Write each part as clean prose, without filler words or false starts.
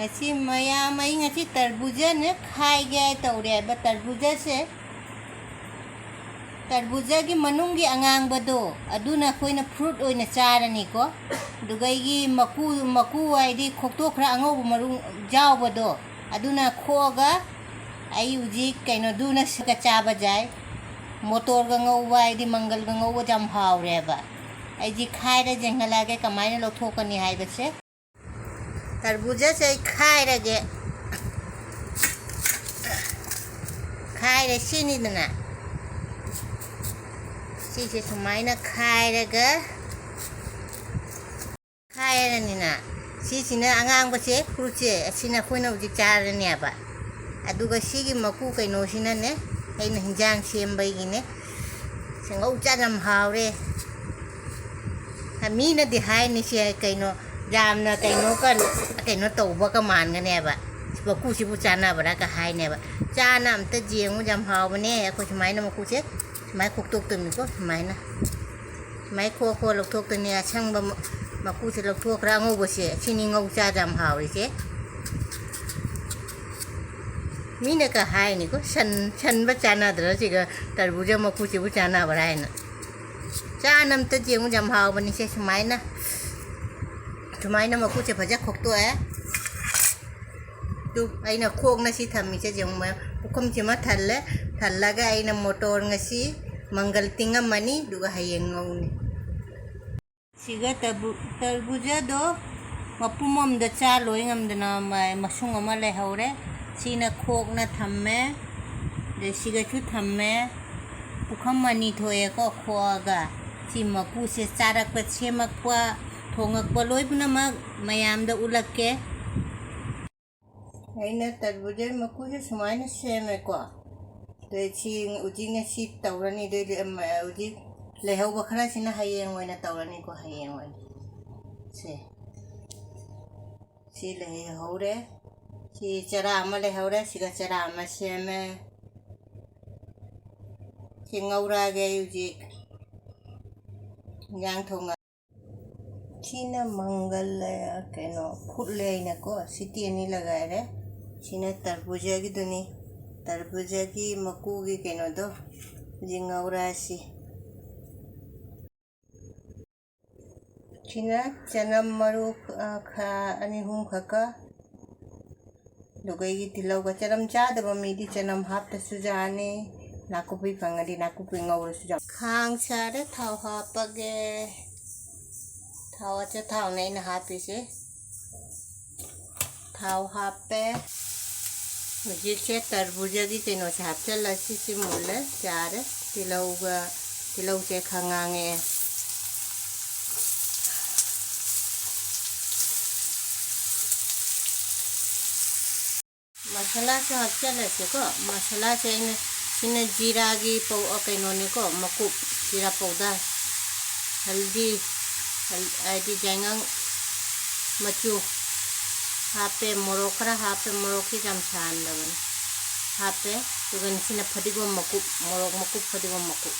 ngasi mayam ai ngasi tarbuja ne khai gaya tawre ba tarbuja se tarbuja gi manung gi angang bado aduna koina fruit oina charani ko dugai gi maku ai di khokto khra angau marung jaw bado aduna khoga ai uji kaino duna sika chaba jai motor ga ngau ai di mangal ga ngau jam hawre ba ai ji khai ra jengala ge kamaina lo thokani hai ba se तरबूजा से खाए रगे खाए रे सीनी दना सी से सुमाई ना खाए रगे खाए रनी ना सी ना आंगांग बसे क्रूचे सीना कोई ना उजी चार रनी आबा अदुगा सी की मकू कई नो सीना ने कई ना हिंजांग सेम बई ने संग उचा नम हावरे हमी ना दिहाई निसे कई नो जामना कईनो का कईनो तौबा का मान गने बा बकू सिबु चाना बरा का हाय ने बा चाना अमत जेंगु जम हाव बने को समाय न मकू से समाय खुक तोक तमी को समाय ना समाय खो लक तोक तने असंग बा मकू से लक तोक रा ngौ बसे सिनी ngौ चा जम हाव से मीने का हाय नि को सन बा चाना दर सिगा तरबूजा मकू सिबु चाना बरा है ना चाना अमत जेंगु जम हाव बने से समाय ना तुम्हारे मकू से भजा खोक तो है तो अना खोक नसी थमी से जो मैं पुखम से मा थल लगा अना मोटर ngasi मंगल तिंगम मनी दुगा हयेंगौनी सिगा तरबूजा दो मपुमम द चा लोइंगम दना मसुंग अमा लेहौरे सीना खोक ना थम्मे दे सिगा छु थम्मे पुखम मनी थोए को खोगा सी मकू से चारक पे छेमकवा थोंगकवा लोइपुनमक मयामदा उलक्के अना तरबूजा मकू से सुमाइना सेमेको दे सी उजी ngasi तौरनी दे उजी लेहौबा खरा सिना हयेंग ओइना तौरनी को हयेंग ओइ से लेहौरे सी चरा अमा लेहौरे सिगा चरा अमा सेमे सी ngौरा गे उजी yang thonga China मंगल कनो फुटले ना को सिटी नहीं लगाए रे चीना तरबूजा की दुनी तरबूजा की मकू की कनो दो जिंगौरा सी चीना चनम मरु खा अनिहुम खका दुगई की तिलौ का चरम चाद बमीदी चनम हाफ सुजाने नाकुपी पंगदी नाकुपी ngौरा सुजा खांग सारे थाव हापगे थाव अच्छा थाव नहीं ना हापी से थाव हापे मुझे से तरबूजा की कहीं से हापे लस्सी से मुल्ले चार तिलौ से खंगांगे मसाला से हापे लस्सी को मसाला से इन्हें जीरा की कहीं नो को मकुप जीरा पाउडर हल्दी आदि जाएंगा मचू हापे मोरोक खरा हापे मोरोक की जम छान लगन हापे तो गंसी न फटिगो मकुप मोरोक मकुप फटिगो मकुप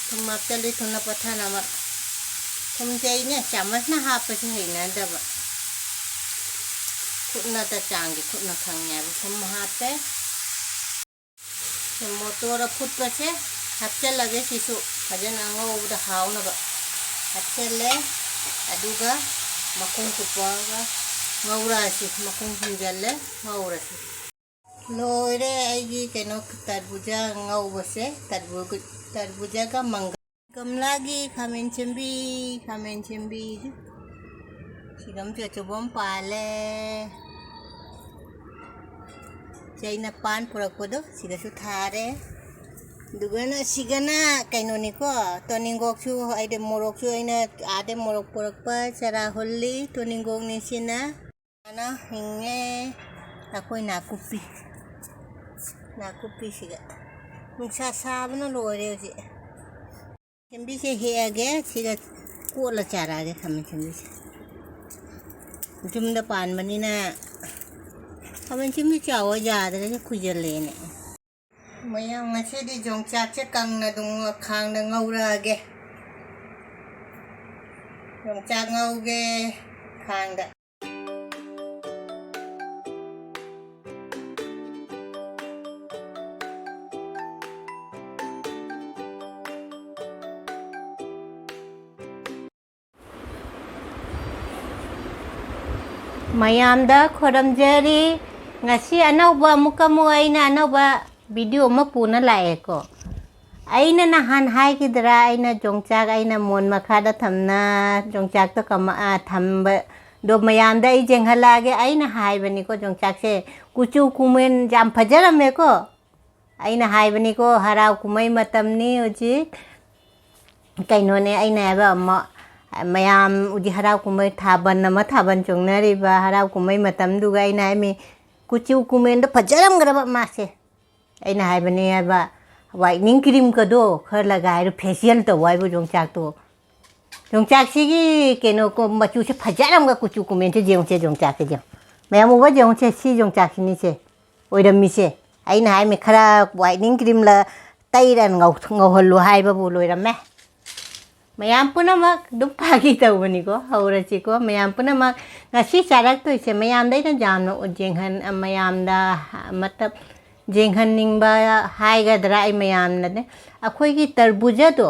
तुम आप चली थोड़ा पता ना मत तुम चाहिए चम्मच ना हापे से है ना दब खुद ना तो चांगी खुद ना खाएंगे तुम हापे मोटोर फुट पचे हफ्ते लगे सिसु फजन अंगोबद हावनब हफ्ते अदुगा मकुम कुपागा ngौरासी मकुम हिंजले ngौरासी लोरे आइगी कनो तरबूजा ngौबसे तरबूजा का मंगा कमलागी खामेन चंबी सिगम चचबम पाले चाइना पान पुरकपदो सिगासु थारे दुगना सिगना कइनोनी को तोनिंगोकसु आइदे मोरोकसु आइना आदे मोरोक पुरकपा चरा होल्ली तोनिंगोक निसिना ना हिंगे अकोय नाकुपी सिगा नुंसा साबना लोरे उसे चंबी से हेगे सिगा कोला चारा गे खामेन चंबी से जुमदा पान बनीना खामेन चंबी चावा जादरे से खुजलेने मया ngasi di jongchak che kang na dung khang na ngaura ge 영장 나오게 간다. mayamda khoramjari ngasi anauba amukamu aina anauba video ma puna lae ko aina nahan hai kidra aina jongchak aina mon makhada thamna jongchak to kama thamba do mayamda I jenghalage aina hai bani ko jongchak se kuchu kumen jam phajarame ko aina hai bani ko harau kumai matamni uji kainone aina ba ma mayam uji harau kumai thaban nama thaban chongnari ba harau kumai matam duga aina mi kuchu kumen do phajaram graba mase aina hai bani ba whitening cream ka do khar lagai ro facial to wai bu jongchak to jongchak sigi keno ko machu se phajaram ga kuchu kumen che jongchak je mayam uga jongche si jongchak ni che oiram mi se aina hai me khara whitening cream la tairan ngau hollu hai ba bu loiram me mayam punamak dupagi tawani ko haurachi ko mayam punamak ngasi charak to ise mayam dai na jamno jenghan mayam da matab jenghan ningba hai ga drai mayam na ne akhoi gi tarbuja do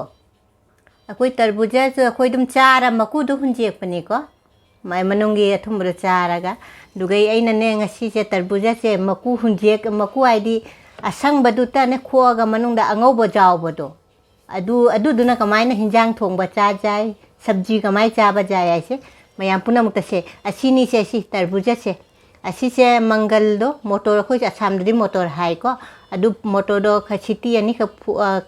akhoi tarbuja so akhoi dum chara maku du hunjek pani ko mai manungi athumra chara ga dugai aina ne ngasi se tarbuja se maku hunjek maku aidi asang badu ta ne kho ga manung da angau bo jaw bo do adu duna kamai na hinjang thong ba cha jai sabji kamai cha ba jai ai se mayam puna mukta se asini se si tarbuja se asi se mangal do motor khoi asam di motor hai ko adu motor do khachiti ani ka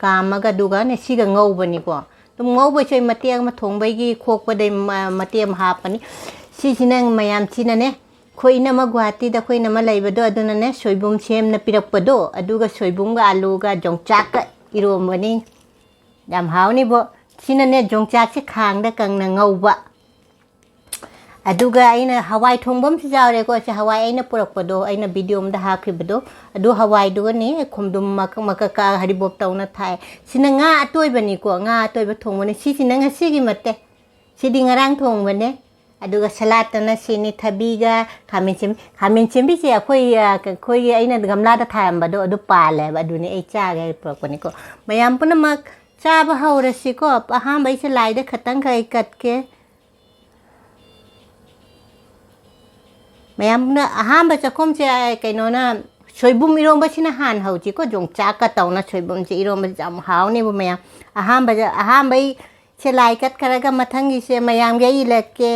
kama ga duga ne si ga ngau bani ko tum ngau ba choi matiang ma thong bai gi khok pa dei matiam ha pani si sinang mayam china ne khoi na ma gwati da khoi na ma lai ba do aduna ne soibum sem na pirak pa do adu ga soibum ga alu ga jongchak ka iro mani yam hau ni bo sina ne jongchak se khang da kang na ngau ba aduga aina hawai thongbam si jawre ko se hawai aina purak pado aina video da ha khri bado adu hawai du ni khomdum mak ka haribop tauna thai sina nga atoi bani ko nga atoi ba thong bani si sina nga si gi mate si di ngarang thong bane aduga salat na sini thabiga khamin chim bi se khoi aina gamla da tham bado adu pale ba adu ni ai cha ga purak bani ko mayam punamak chaba haurasi ko aham bai se lai da khatang kai kat ke mayam na aham ba chakom che kaino na soibum irom ba sina han hauchi ko jongchak ka tauna soibum che irom ba jam haw ni bu mayam aham bai se lai kat karaga mathangi se mayam ge I lekke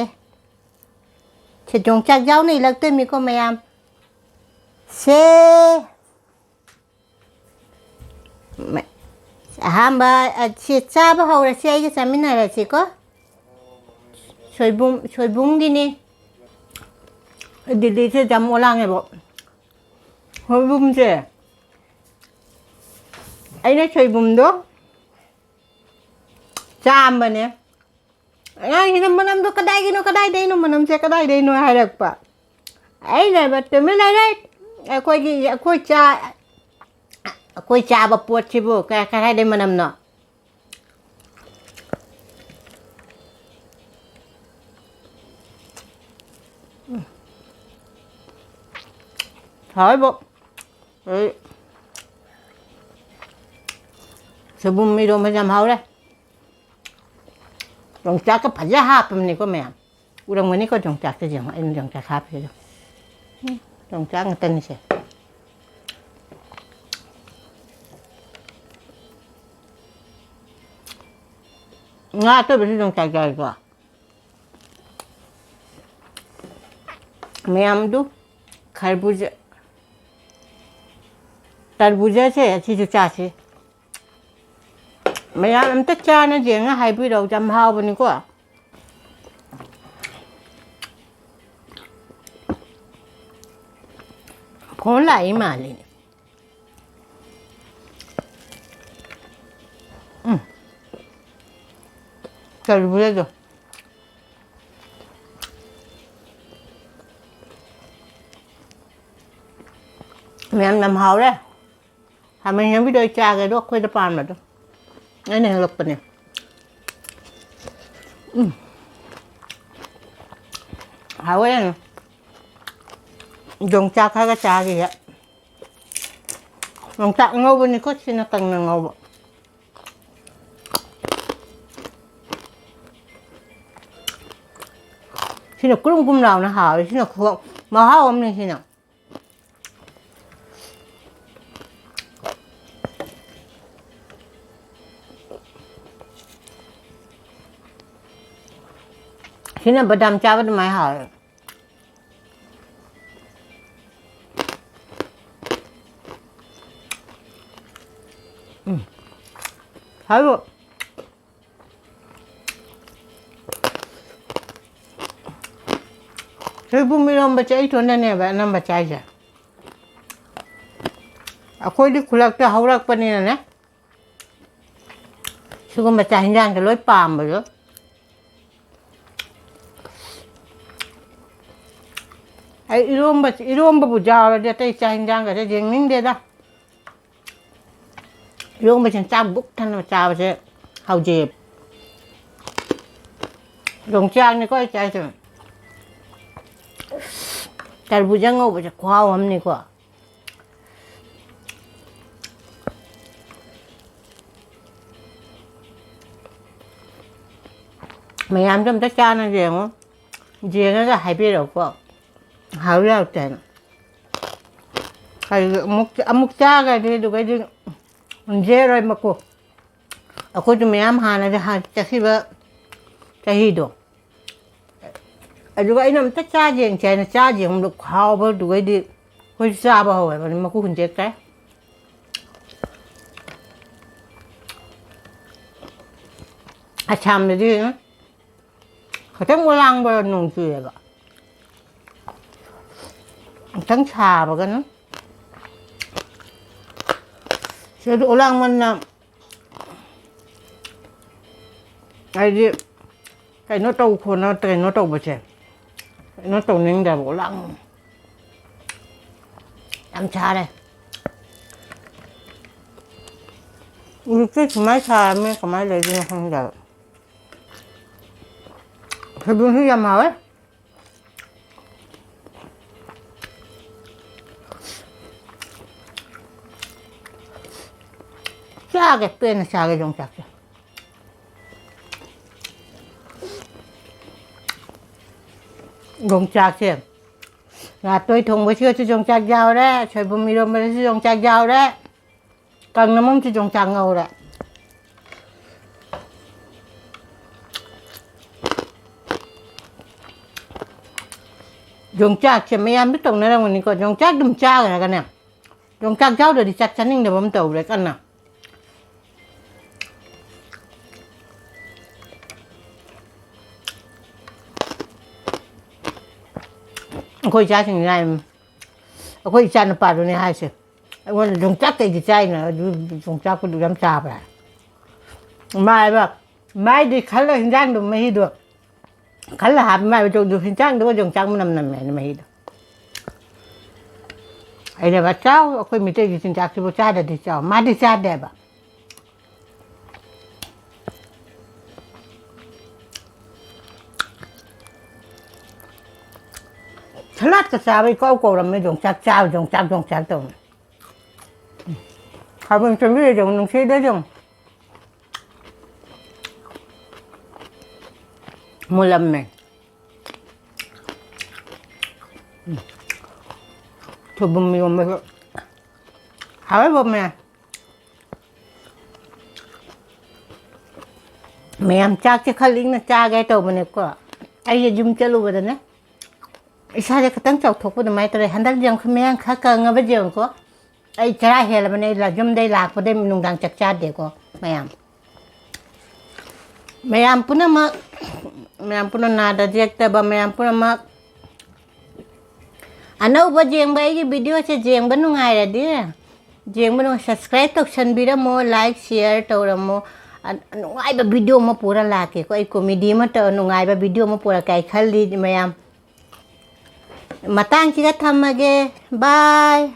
che jongchak jaw ni lagte mi ko mayam se ahamba si chaba haura si ai samina ra si ko soibum gini didi se jam olang e bo soibum se ai na soibum do cham ba ne ai ni manam do kadai dei no manam se kadai dei no hai rak pa ai na ba te me lai lai koi cha ba pot chi bo ka hai dei manam no hỏi bộ sebelum itu macam hau dah jongchak ke paja hap ni ko meh urang mani ko jongchak ke jang ini jongchak hap je jongchak ngeten se nga tu besi jongchak jai ko ma'am दो खरबूजा तरबूजा से अच्छी जो चाची ma'am हम तो चाना जेंगा हाइब्रिड हो जम हाव बनी को फोन लाई माली तरबूजा जो ma'am nằm hầu đấy, mình không biết đôi cha cái đó quay đập bàn mà đó, cái này lục này, 하와이는 용짝하가 짜기야. 용짝 먹으니까 신나 깎는 거. 신나 끓은 국 나오는 하와. 신나 그거 뭐 하와 없는 신나. 신나 바담 짜봐도 많이 하와. 아이고. Sebelum baca itu nanya nak baca aja. Aku di kulak tu haurak panin na. Suka baca hinjang ke loi pam betul. Ai irom babu jauh dia tu baca hinjang ke dia jengning dia dah. Irom baca cabuk tan baca baca hau jeb. Dong chang ni kau baca tu. तरबूजा बचा खुआओ हमने को ma'am 좀 짜는 제ngo 제가 해비라고 하우라 때는 아이 먹자가 돼도 그지 제로 먹고 아고도 매암 하나를 한 짜시바 짜히도 rồi anh em tất cha giềng chè là cha giềng được hao với đuổi đi hơi xa bao hồi mà cũng không chết cái à chăm thì đi nữaเขาต้องวางบนนงเสือก็ทั้งชาเหมือนกันนะเสือดูล่างมันนะไอ้ดิไก่นกโตคนนะไก่นกโตบ่ใช่nó trồng nên là bộ lăng ăn cha đây cái máy cha mấy cái máy này thì không được phải buông thứ dầm màu ấy cha cái tên là cha cái dòng chặt dòng chạc xem là tôi thùng với chưa cho dòng chạc giàu đấy trời bùm mì rôm với dòng chạc giàu đấy cần nó mong cho dòng chạc ngầu đấy dòng chạc xem mấy em biết tổng này là mình có dòng chạc đùm cha rồi cái này dòng chạc giàu rồi thì chắc chắn nhưng để bấm tàu đấy căn nào khôi cha chừng này khôi cha nó phải rồi này hay chứ anh dùng chắc cái gì chay nữa dùng chắc có được lắm trà vậy mai đi khá là hình dáng được mới được khá là hạt mai dùng được hình dáng được dùng chắc mới nằm mẹ mới được ấy là bà cháu khôi mình chơi gì chắc thì bà cha để đi cháu mai đi cha đẹp à salad ka sabi ko ko ram medong chak chao jong chak to ha ben chen bi jong nong se de jong mulam me to bum mi me ha ba me am chak che khaling na cha ga to bane ko ai jum chalu ba ne 이사제 그땅 쪽 독보도 많이 들어 한달 전 그냥 가까운 거 버지 않고 이 자라 해라면 이라 좀 더 lạc 농당 짝짝 되고 매암 punya mak 매암 punya nada direkta ba 매암 punya mak ana uba jeng ba yi video che jeng ba nungai ra di jeng ba subscribe to chan bi ra mo like share to ra mo nungai ba video mo pura la ke ko ai comedy ma to nungai ba video mo pura kai khali ma'am matang kita thamage bye